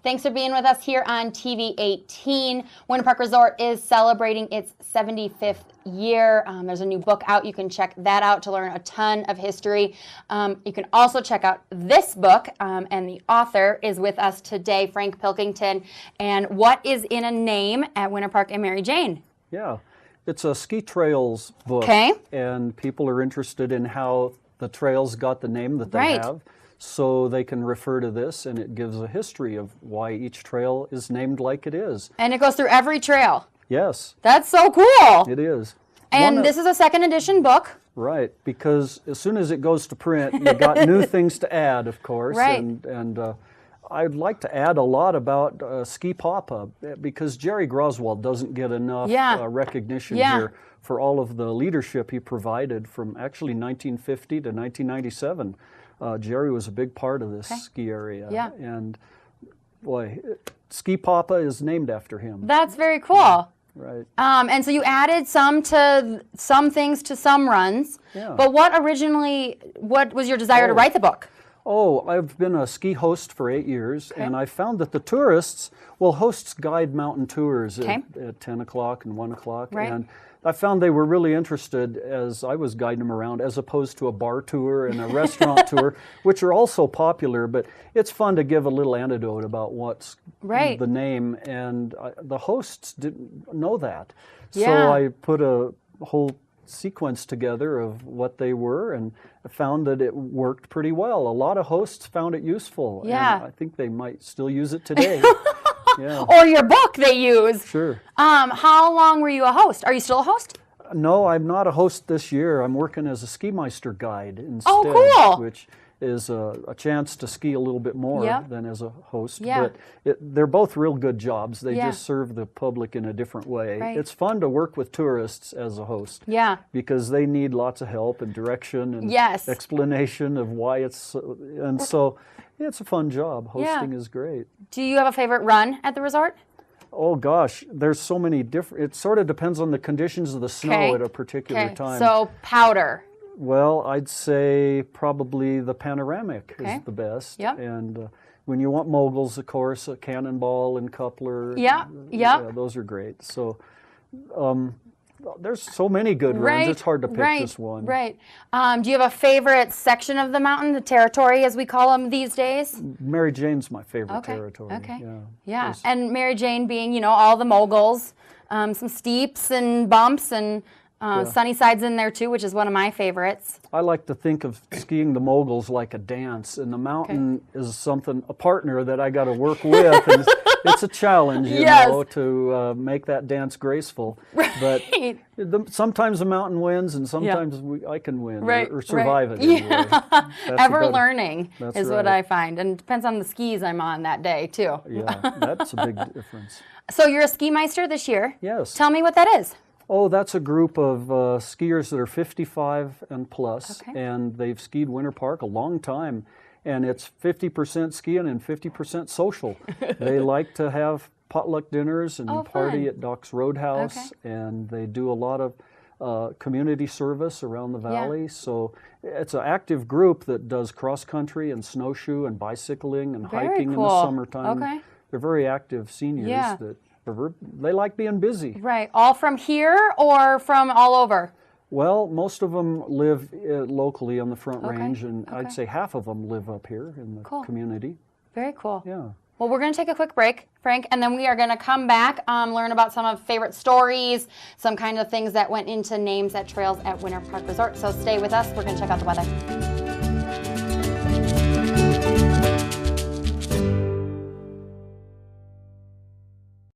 Thanks for being with us here on TV 18. Winter Park Resort is celebrating its 75th year. There's a new book out. You can check that out to learn a ton of history. You can also check out this book, and the author is with us today, Frank Pilkington. And what is in a name at Winter Park and Mary Jane? Yeah, it's a ski trails book. Okay. And people are interested in how the trails got the name that they have. So they can refer to this, and it gives a history of why each trail is named like it is. And it goes through every trail. Yes. That's so cool. It is. And this is a second edition book. Right, because as soon as it goes to print, you got new things to add, of course. Right. And I'd like to add a lot about Ski Papa, because Jerry Groswald doesn't get enough recognition here for all of the leadership he provided from actually 1950 to 1997. Jerry was a big part of this ski area. Yeah. And boy, Ski Papa is named after him. That's very cool. Right. And so you added some things to some runs. Yeah. But what was your desire to write the book? Oh, I've been a ski host for 8 years, and I found that the tourists, hosts guide mountain tours at 10 o'clock and 1 o'clock. Right. And I found they were really interested as I was guiding them around, as opposed to a bar tour and a restaurant tour, which are also popular, but it's fun to give a little anecdote about what's the name, and the hosts didn't know that. So I put a whole sequence together of what they were, and found that it worked pretty well. A lot of hosts found it useful, and I think they might still use it today. Yeah. Or your book they use. Sure. How long were you a host? Are you still a host? No, I'm not a host this year. I'm working as a ski meister guide instead, which is a chance to ski a little bit more than as a host. Yeah. But they're both real good jobs. They just serve the public in a different way. Right. It's fun to work with tourists as a host. Yeah. Because they need lots of help and direction and explanation of why it's, and so it's a fun job. Hosting is great. Do you have a favorite run at the resort? Oh gosh, there's so many different, it sort of depends on the conditions of the snow at a particular time. So powder. Well, I'd say probably the panoramic is the best. Yep. And when you want moguls, of course, a Cannonball and Coupler. Yeah, yeah, those are great. So there's so many good runs. It's hard to pick just one. Right. Do you have a favorite section of the mountain, the territory as we call them these days? Mary Jane's my favorite territory. Okay. Yeah. And Mary Jane being, all the moguls, some steeps and bumps and sunny sides in there too, which is one of my favorites. I like to think of skiing the moguls like a dance, and the mountain is a partner that I got to work with. And it's a challenge, you know, to make that dance graceful. But sometimes the mountain wins, and sometimes I can win or survive it. Anyway. Ever learning is what I find, and it depends on the skis I'm on that day too. Yeah, that's a big difference. So you're a ski meister this year. Yes. Tell me what that is. Oh, that's a group of skiers that are 55 and plus, and they've skied Winter Park a long time, and it's 50% skiing and 50% social. They like to have potluck dinners and party at Doc's Roadhouse, and they do a lot of community service around the valley. So it's an active group that does cross-country and snowshoe and bicycling and hiking in the summertime. They're very active seniors that they like being busy. Right. All from here or from all over? Well, most of them live locally on the Front Range, and I'd say half of them live up here in the community. Very cool. Yeah. Well, we're going to take a quick break, Frank, and then we are going to come back, learn about some of favorite stories, some kind of things that went into names at trails at Winter Park Resort. So stay with us. We're going to check out the weather.